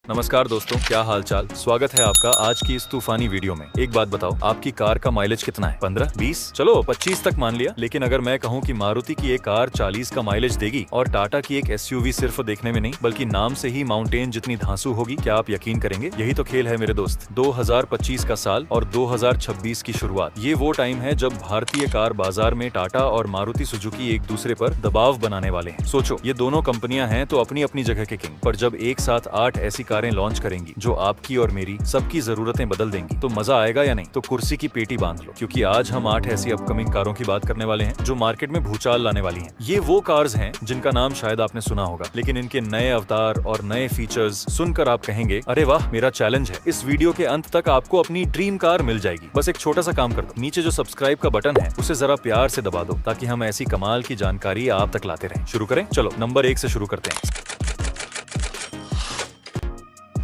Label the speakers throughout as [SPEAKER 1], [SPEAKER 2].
[SPEAKER 1] नमस्कार दोस्तों, क्या हाल चाल। स्वागत है आपका आज की इस तूफानी वीडियो में। एक बात बताओ, आपकी कार का माइलेज कितना है? 15, 20, चलो 25 तक मान लिया। लेकिन अगर मैं कहूँ कि मारुति की एक कार 40 का माइलेज देगी और टाटा की एक एसयूवी सिर्फ देखने में नहीं बल्कि नाम से ही माउंटेन जितनी धांसू होगी, क्या आप यकीन करेंगे? यही तो खेल है मेरे दोस्त। 2025 का साल और 2026 की शुरुआत, ये वो टाइम है जब भारतीय कार बाजार में टाटा और मारुति सुजुकी एक दूसरे पर दबाव बनाने वाले हैं। सोचो, ये दोनों कंपनियां हैं तो अपनी अपनी जगह के किंग, पर जब एक साथ 8 ऐसी कारें लॉन्च करेंगी जो आपकी और मेरी सबकी जरूरतें बदल देंगी, तो मजा आएगा या नहीं? तो कुर्सी की पेटी बांध लो, क्योंकि आज हम 8 ऐसी अपकमिंग कारों की बात करने वाले हैं जो मार्केट में भूचाल लाने वाली हैं। ये वो कार्स हैं जिनका नाम शायद आपने सुना होगा, लेकिन इनके नए अवतार और नए फीचर्स सुनकर आप कहेंगे, अरे वाह, मेरा चैलेंज है। इस वीडियो के अंत तक आपको अपनी ड्रीम कार मिल जाएगी। बस एक छोटा सा काम कर दो, नीचे जो सब्सक्राइब का बटन है उसे जरा प्यार से दबा दो, ताकि हम ऐसी कमाल की जानकारी आप तक लाते रहें। शुरू करें? चलो नंबर 1 से शुरू करते हैं।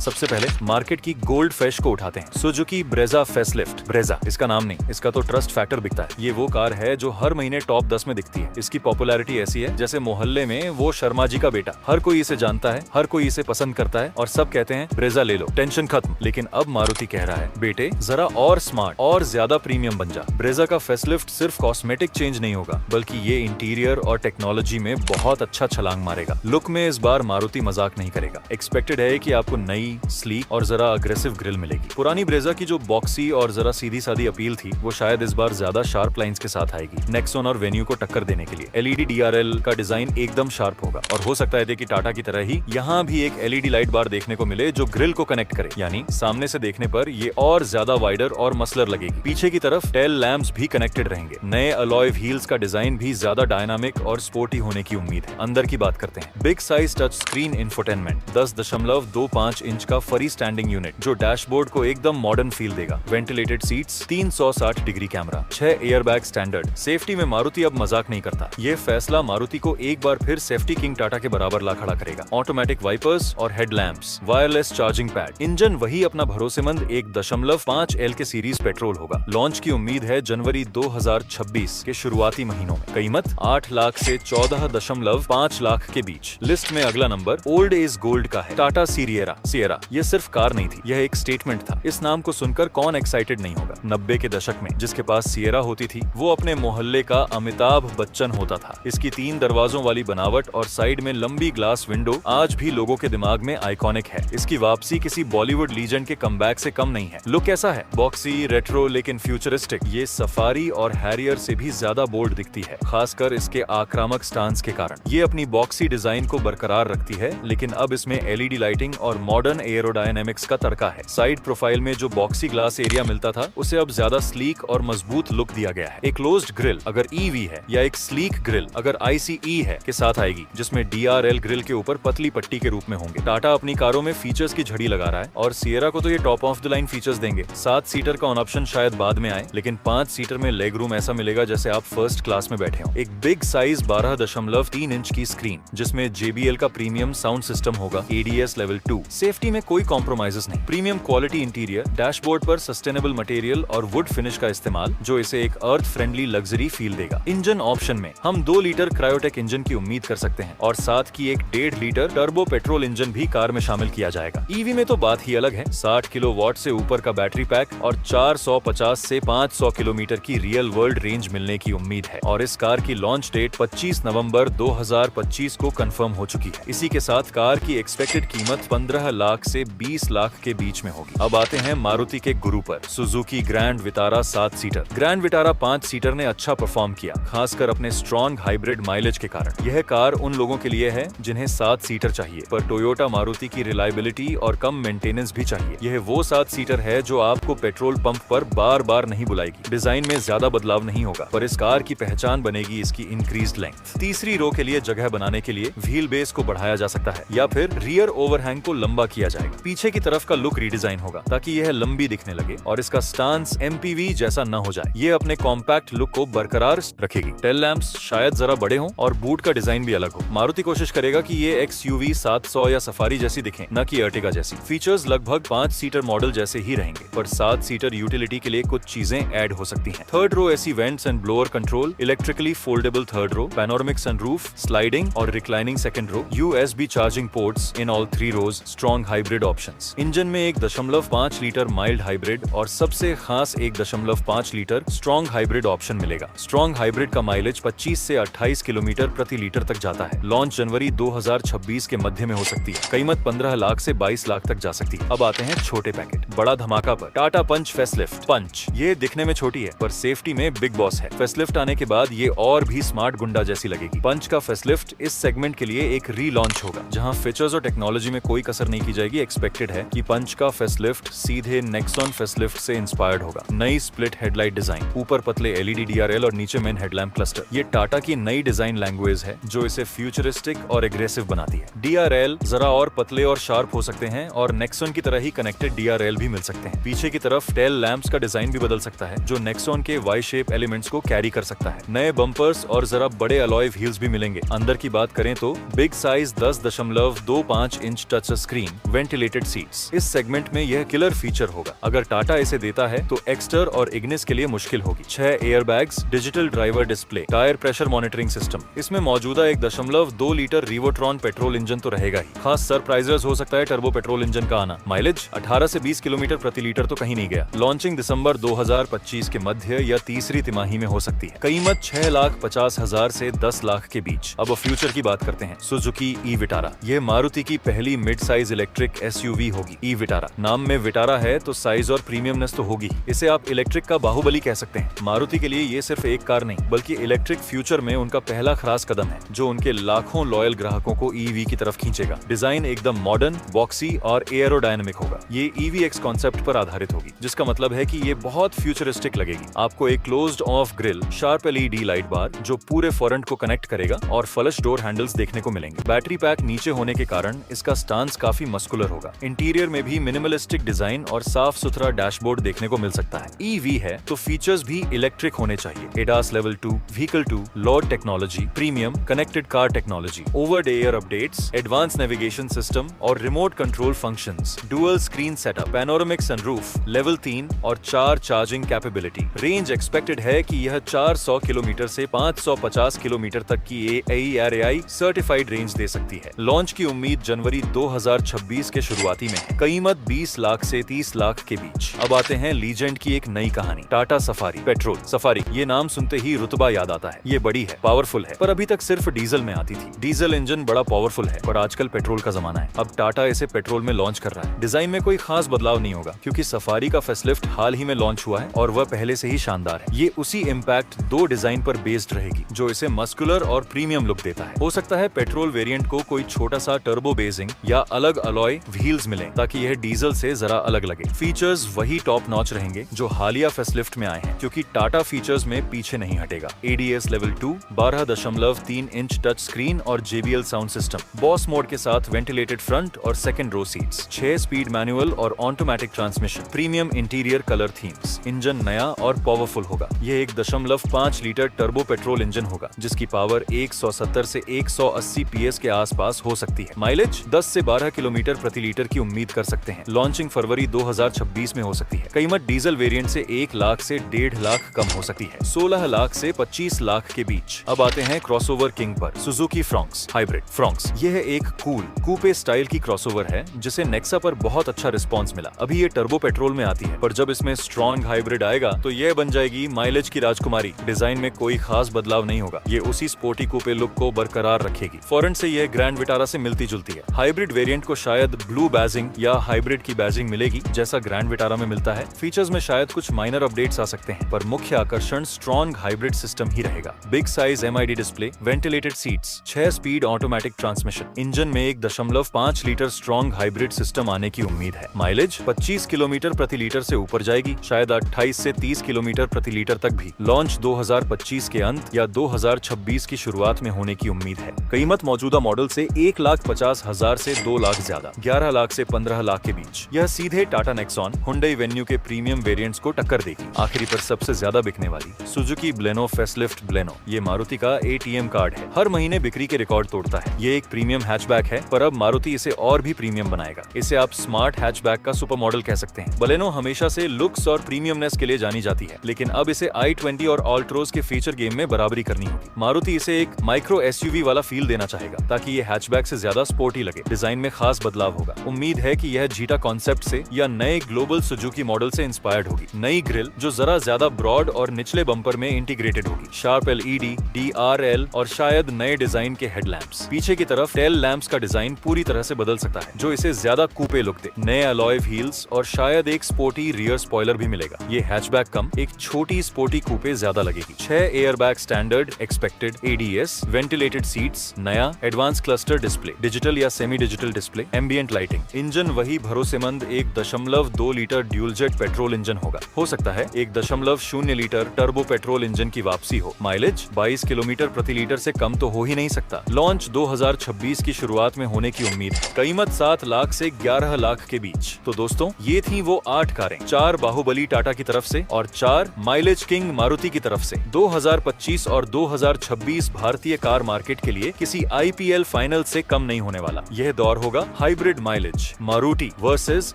[SPEAKER 1] सबसे पहले मार्केट की गोल्ड फिश को उठाते हैं, सुजुकी ब्रेजा फेसलिफ्ट। ब्रेजा इसका नाम नहीं, इसका तो ट्रस्ट फैक्टर बिकता है। ये वो कार है जो हर महीने टॉप 10 में दिखती है। इसकी पॉपुलैरिटी ऐसी है जैसे मोहल्ले में वो शर्मा जी का बेटा। हर कोई इसे जानता है, हर कोई इसे पसंद करता है और सब कहते हैं ब्रेजा ले लो, टेंशन खत्म। लेकिन अब मारुति कह रहा है, बेटे जरा और स्मार्ट और ज्यादा प्रीमियम बन जा। ब्रेजा का फेसलिफ्ट सिर्फ कॉस्मेटिक चेंज नहीं होगा, बल्कि ये इंटीरियर और टेक्नोलॉजी में बहुत अच्छा छलांग मारेगा। लुक में इस बार मारुति मजाक नहीं करेगा। एक्सपेक्टेड है कि आपको नई, स्लीक और जरा अग्रेसिव ग्रिल मिलेगी। पुरानी ब्रेजा की जो बॉक्सी और जरा सीधी सादी अपील थी, वो शायद इस बार ज्यादा शार्प लाइंस के साथ आएगी, नेक्सॉन और वेन्यू को टक्कर देने के लिए। एलईडी डीआरएल का डिजाइन एकदम शार्प होगा और हो सकता है कि टाटा की तरह ही यहाँ भी एक एलईडी लाइट बार देखने को मिले जो ग्रिल को कनेक्ट करे, यानी सामने से देखने पर ये और ज्यादा वाइडर और मसलर लगेगी। पीछे की तरफ टेल लैंप्स भी कनेक्टेड रहेंगे। नए अलॉय व्हील्स का डिजाइन भी ज्यादा डायनामिक और स्पोर्टी होने की उम्मीद है। अंदर की बात करते हैं। Big size touch screen infotainment, 10.25 inch का फरी स्टैंडिंग यूनिट जो डैशबोर्ड को एकदम मॉडर्न फील देगा। Ventilated seats, 360 degree camera, 6 airbag standard. Safety में मारुति अब मजाक नहीं करता। ये फैसला मारुति को एक बार फिर सेफ्टी किंग टाटा के बराबर ला खड़ा करेगा। ऑटोमेटिक वाइपर्स और headlamps, wireless charging pad, engine वही अपना भरोसेमंद 1.5 L के सीरीज पेट्रोल होगा। लॉन्च की उम्मीद है जनवरी 2026 के शुरुआती महीनों में। कीमत 8 लाख से 14.5 लाख के बीच। लिस्ट में अगला नंबर ओल्ड इज गोल्ड का है, टाटा सियरा। ये सिर्फ कार नहीं थी, यह एक स्टेटमेंट था। इस नाम को सुनकर कौन एक्साइटेड नहीं होगा। 90 के दशक में जिसके पास सियरा होती थी, वो अपने मोहल्ले का अमिताभ बच्चन होता था। इसकी 3 दरवाजों वाली बनावट और साइड में लंबी ग्लास विंडो आज भी लोगों के दिमाग में आइकॉनिक है। इसकी वापसी किसी बॉलीवुड लीजेंड के कमबैक से कम नहीं है। लुक कैसा है? बॉक्सी, रेट्रो लेकिन फ्यूचरिस्टिक। ये सफारी और हैरियर से भी ज्यादा बोल्ड दिखती है, खासकर इसके आक्रामक स्टांस के कारण। ये अपनी बॉक्सी डिजाइन को बरकरार रखती है, लेकिन अब इसमें एलईडी लाइटिंग और मॉडर्न एरोडायनेमिक्स का तड़का है। साइड प्रोफाइल में जो बॉक्सी ग्लास एरिया मिलता था, उसे अब ज्यादा स्लीक और मजबूत लुक दिया गया है। एक क्लोज्ड ग्रिल अगर ईवी है या एक स्लीक ग्रिल अगर आईसीई है के साथ आएगी, जिसमें डीआरएल ग्रिल के ऊपर पतली पट्टी के रूप में होंगे। टाटा अपनी कारों में फीचर्स की झड़ी लगा रहा है और सियरा को तो ये top of the line features देंगे। 7 सीटर का ऑन ऑप्शन शायद बाद में आए, लेकिन 5 सीटर में लेग रूम ऐसा मिलेगा जैसे आप फर्स्ट क्लास में बैठे हो। एक बिग साइज 12.3 इंच की स्क्रीन, जिसमें JBL का प्रीमियम साउंड सिस्टम होगा, ADS लेवल 2। सेफ्टी में कोई कॉम्प्रोमाइजेस नहीं। प्रीमियम क्वालिटी इंटीरियर, डैशबोर्ड पर सस्टेनेबल मटेरियल और वुड फिनिश का इस्तेमाल, जो इसे एक अर्थ फ्रेंडली लग्जरी फील देगा। इंजन ऑप्शन में हम 2 लीटर क्रायोटेक इंजन की उम्मीद कर सकते हैं और साथ की एक 1.5 लीटर टर्बो पेट्रोल इंजन भी कार में शामिल किया जाएगा। ईवी में तो बात ही अलग है। 60 किलोवाट से ऊपर का बैटरी पैक और 450 से 500 किलोमीटर की रियल वर्ल्ड रेंज मिलने की उम्मीद है और इस कार की लॉन्च डेट 25 नवंबर 2025 को कंफर्म हो चुकी है। इसी के साथ कार की एक्सपेक्टेड कीमत 15 लाख से 20 लाख के बीच में होगी। अब आते हैं मारुति के गुरु पर, Suzuki grand Vitara 7 seater. Grand Vitara 5 seater ने अच्छा परफॉर्म किया, खासकर अपने स्ट्रॉन्ग हाइब्रिड माइलेज के कारण। यह कार उन लोगों के लिए है जिन्हें 7 सीटर चाहिए, पर टोयोटा मारुति की रिलायबिलिटी और कम मेंटेनेंस भी चाहिए। यह वो 7 सीटर है जो आपको पेट्रोल पंप पर बार बार नहीं बुलाएगी। डिजाइन में ज्यादा बदलाव नहीं होगा, पर इस कार की पहचान बनेगी इसकी इंक्रीज्ड लेंथ। तीसरी रो के लिए जगह बनाने के लिए व्हील बेस को बढ़ाया जा सकता है या फिर रियर ओवरहैंग को लंबा किया जाएगा। पीछे की तरफ का लुक रीडिजाइन होगा ताकि यह लंबी दिखने लगे और इसका स्टांस MPV जैसा न हो जाए। ये अपने कॉम्पैक्ट लुक को बरकरार रखेगी। टेल लैंप्स शायद जरा बड़े हों और बूट का डिजाइन भी अलग हो। मारुति कोशिश करेगा कि ये XUV 700 या सफारी जैसी दिखे, न कि अर्टिगा जैसी। फीचर्स लगभग 5 सीटर मॉडल जैसे ही रहेंगे, पर 7 सीटर यूटिलिटी के लिए कुछ चीजें ऐड हो सकती हैं। Third row AC vents and blower control, electrically foldable third row, panoramic sunroof, sliding और reclining second row, USB charging ports in all 3 rows, strong hybrid options. Engine में 1.5 लीटर माइल्ड हाइब्रिड और सबसे खास 1.5 litre strong hybrid option मिलेगा। Strong hybrid का mileage 25 से 28 kilometre प्रति litre तक जाता है। लॉन्च जनवरी 2026 के मध्य में हो सकती है। कीमत 15 लाख से 22 लाख तक जा सकती है। अब आते हैं छोटे पैकेट, बड़ा धमाका पर। टाटा पंच फेसलिफ्ट। पंच ये दिखने में छोटी है पर सेफ्टी में बिग बॉस है। फेसलिफ्ट आने के बाद ये और भी स्मार्ट गुंडा जैसी लगेगी। पंच का फेसलिफ्ट इस सेगमेंट के लिए एक रीलॉन्च होगा, जहां फीचर्स और टेक्नोलॉजी में कोई कसर नहीं की जाएगी। एक्सपेक्टेड है कि पंच का फेसलिफ्ट सीधे नेक्सॉन फेसलिफ्ट से इंस्पायर्ड होगा। नई स्प्लिट हेडलाइट डिजाइन, ऊपर पतले एलईडी डीआरएल और नीचे मेन हेडलैम्प क्लस्टर। ये टाटा की नई डिजाइन लैंग्वेज है जो इसे फ्यूचरिस्टिक और एग्रेसिव बनाती है। डीआरएल जरा और पतले और शार्प हो सकते हैं और नेक्सॉन की तरह ही कनेक्टेड डीआरएल भी मिल सकते हैं। पीछे की तरफ टेल लैंप्स का डिजाइन भी बदल सकता है जो नेक्सॉन के वाई शेप एलिमेंट्स को कैरी कर सकता है। नए बम्पर्स और जरा बड़े अलॉय व्हील्स भी मिलेंगे। अंदर की बात करें तो big size 10.25 inch touch screen, ventilated seats. इस सेगमेंट में यह किलर फीचर होगा। अगर टाटा इसे देता है तो एक्स्टर और इग्निस के लिए मुश्किल होगी। 6 airbags, digital driver display, tyre pressure monitoring system. इसमें मौजूदा 1.2 लीटर रिवोट्रॉन पेट्रोल इंजन तो रहेगा ही। खास सरप्राइजेस हो सकता है टर्बो पेट्रोल इंजन का आना। माइलेज 18 से 20 किलोमीटर प्रति लीटर तो कहीं नहीं गया। लॉन्चिंग दिसंबर 2025 के मध्य या तीसरी तिमाही में हो सकती है। कीमत 6,50,000 से 10 लाख के बीच। अब फ्यूचर की बात करते हैं। Suzuki e Vitara. यह मारुति की पहली मिड साइज इलेक्ट्रिक एसयूवी होगी। ई विटारा नाम में विटारा है तो साइज और प्रीमियमनेस तो होगी। इसे आप इलेक्ट्रिक का बाहुबली कह सकते हैं। मारुति के लिए ये सिर्फ एक कार नहीं बल्कि इलेक्ट्रिक फ्यूचर में उनका पहला खास कदम है जो उनके लाखों लॉयल ग्राहकों को ईवी की तरफ खींचेगा। डिजाइन एकदम मॉडर्न, बॉक्सी और एयरोडायनेमिक होगा। ये ईवीएक्स कॉन्सेप्ट पर आधारित होगी, जिसका मतलब है कि ये बहुत फ्यूचरिस्टिक लगेगी। आपको एक closed off grille, sharp LED light bar जो पूरे फ्रंट को कनेक्ट करेगा और फ्लश डोर हैंडल्स देखने को मिलेंगे। बैटरी पैक नीचे होने के कारण इसका स्टांस काफी मस्कुलर होगा। इंटीरियर में भी मिनिमलिस्टिक डिजाइन और साफ सुथरा डैशबोर्ड देखने को मिल सकता है। ईवी है तो फीचर्स भी इलेक्ट्रिक होने चाहिए। ADAS level 2, vehicle 2, load technology, premium connected car technology, over the air updates, advance navigation system और remote control functions, dual screen setup, panoramic sunroof, level 3 और 4 चार्जिंग कैपेबिलिटी। रेंज एक्सपेक्टेड है कि यह 400 kilometre से 550 kilometre तक की AARAI certified range दे सकती है। लॉन्च की उम्मीद जनवरी 2026 के शुरुआती में है। कीमत 20 लाख से 30 लाख के बीच। अब आते हैं लीजेंड की एक नई कहानी, टाटा सफारी पेट्रोल। सफारी ये नाम सुनते ही रुतबा याद आता है। ये बड़ी है, पावरफुल है, पर अभी तक सिर्फ डीजल में आती थी। डीजल इंजन बड़ा पावरफुल है पर आजकल पेट्रोल का जमाना है। अब टाटा इसे पेट्रोल में लॉन्च कर रहा है। डिजाइन में कोई खास बदलाव नहीं होगा क्योंकि सफारी का फेसलिफ्ट हाल ही में लॉन्च हुआ है और वह पहले से ही शानदार है। ये उसी इम्पैक्ट 2 डिजाइन पर बेस्ड रहेगी जो इसे मस्कुलर और प्रीमियम लुक देता है। हो सकता है पेट्रोल वेरिएंट को कोई छोटा सा टर्बो बेसिंग या अलग अलॉय व्हील्स मिले ताकि यह डीजल से जरा अलग लगे। फीचर्स वही टॉप नॉच रहेंगे जो हालिया फेसलिफ्ट में आए हैं क्योंकि टाटा फीचर्स में पीछे नहीं हटेगा। ADS level 2, 12.3 inch touch screen और JBL sound system, boss mode के साथ वेंटिलेटेड फ्रंट और second row seats, 6 speed manual और automatic transmission, premium interior colour themes. Engine नया और पावरफुल होगा। यह 1.5 लीटर टर्बो पेट्रोल इंजन होगा जिसकी पावर 170 से 180 PS के आसपास हो सकती है। माइलेज 10 से 12 किलोमीटर प्रति लीटर की उम्मीद कर सकते हैं। लॉन्चिंग फरवरी 2026 में हो सकती है। कीमत डीजल वेरिएंट से 1 लाख से 1.5 लाख कम हो सकती है, 16 लाख से 25 लाख के बीच। अब आते हैं क्रॉसओवर किंग पर, सुजुकी फ्रॉन्क्स हाइब्रिड। फ्रॉन्क्स यह एक कूल कूपे स्टाइल की क्रॉसओवर है जिसे नेक्सा पर बहुत अच्छा रिस्पॉन्स मिला। अभी ये टर्बो पेट्रोल में आती है पर जब इसमें स्ट्रॉन्ग हाइब्रिड आएगा तो यह बन जाएगी माइलेज की राजकुमारी। डिजाइन में कोई खास बदलाव नहीं होगा। ये उसी स्पोर्टी कूपे लुक को बरकरार रखेगी। फ्रंट से यह ग्रैंड विटारा से मिलती जुलती है। हाइब्रिड वेरिएंट को शायद ब्लू बैजिंग या हाइब्रिड की बैजिंग मिलेगी जैसा ग्रैंड विटारा में मिलता है। फीचर्स में शायद कुछ माइनर अपडेट्स आ सकते हैं पर मुख्य आकर्षण स्ट्रॉन्ग हाइब्रिड सिस्टम ही रहेगा। Big size MID display, ventilated seats, 6 speed automatic transmission. Engine में 1.5 लीटर स्ट्रॉन्ग हाइब्रिड सिस्टम आने की उम्मीद है। माइलेज 25 किलोमीटर प्रति लीटर से ऊपर जाएगी, शायद 28 से 30 किलोमीटर प्रति लीटर तक भी। लॉन्च 2025 के अंत या 2026 की शुरुआत में होने की उम्मीद है। कीमत मौजूदा मॉडल से 1,50,000 से 2 लाख ज्यादा, 11 लाख से 15 लाख के बीच। यह सीधे टाटा नेक्सॉन, हुंडई वेन्यू के प्रीमियम वेरिएंट्स को टक्कर देगी। आखिरी पर सबसे ज्यादा बिकने वाली सुजुकी ब्लेनो फेसलिफ्ट ब्लेनो। ये मारुति का ATM कार्ड है, हर महीने बिक्री के रिकॉर्ड तोड़ता है। ये एक प्रीमियम हैचबैक है पर अब मारुति इसे और भी प्रीमियम बनाएगा। इसे आप स्मार्ट हैचबैक का सुपर मॉडल कह सकते हैं। बलेनो हमेशा से लुक्स और प्रीमियमनेस के लिए जानी जाती है लेकिन अब इसे i20 और ऑल्ट्रोज के फीचर गेम में बराबरी करनी होगी। मारुति इसे एक माइक्रो SUV वाला फील देना चाहेगा ताकि ये हैचबैक से ज्यादा स्पोर्टी लगे। डिजाइन में खास बदलाव बदलाव होगा। उम्मीद है कि यह जीटा कॉन्सेप्ट से या नए ग्लोबल सुजुकी मॉडल से इंस्पायर्ड होगी। नई ग्रिल जो जरा ज्यादा ब्रॉड और निचले बम्पर में इंटीग्रेटेड होगी। शार्प एलईडी, DRL और शायद नए डिजाइन के हेडलैम्प्स। पीछे की तरफ टेल लैंप्स का डिजाइन पूरी तरह से बदल सकता है, जो इसे ज्यादा कूपे लुक दे। नए अलॉय व्हील्स और शायद एक स्पोर्टी रियर स्पॉइलर भी मिलेगा। ये हैचबैक कम एक छोटी स्पोर्टी कूपे ज्यादा लगेगी। 6 airbag standard expected, ADS, ventilated seats, नया एडवांस क्लस्टर डिस्प्ले, डिजिटल या semi digital display, ambient lighting. Engine वही भरोसेमंद 1.2 litre dual jet petrol engine होगा। हो सकता है 1.0 लीटर टर्बो पेट्रोल इंजन की वापसी हो। माइलेज 22 किलोमीटर प्रति लीटर से कम तो हो ही नहीं सकता। लॉन्च 2026 की शुरुआत में होने की उम्मीद है। कीमत 7 लाख से 11 लाख के बीच। तो दोस्तों, ये थी वो 8 कारें, 4 बाहुबली टाटा की तरफ से और 4 माइलेज किंग मारुति की तरफ से। 2025 और 2026 भारतीय कार मार्केट के लिए किसी IPL फाइनल से कम नहीं होने वाला। यह दौर होगा hybrid mileage, Maruti versus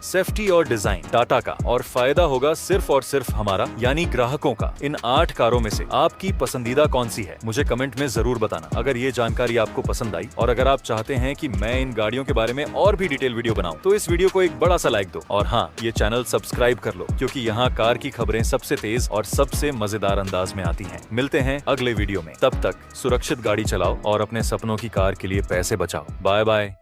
[SPEAKER 1] safety और डिजाइन, टाटा का, और फायदा होगा सिर्फ और सिर्फ हमारा, यानी ग्राहकों का। इन 8 कारों में से आपकी पसंदीदा कौन सी है, मुझे कमेंट में जरूर बताना। अगर ये जानकारी आपको पसंद आई और अगर आप चाहते हैं कि मैं इन गाड़ियों के बारे में और भी डिटेल वीडियो बनाऊं, तो इस वीडियो को एक बड़ा सा लाइक दो और हाँ, ये चैनल सब्सक्राइब कर लो, क्योंकि यहाँ कार की खबरें सबसे तेज और सबसे मजेदार अंदाज में आती हैं। मिलते हैं अगले वीडियो में, तब तक सुरक्षित गाड़ी चलाओ और अपने सपनों की कार के लिए पैसे बचाओ। Bye bye.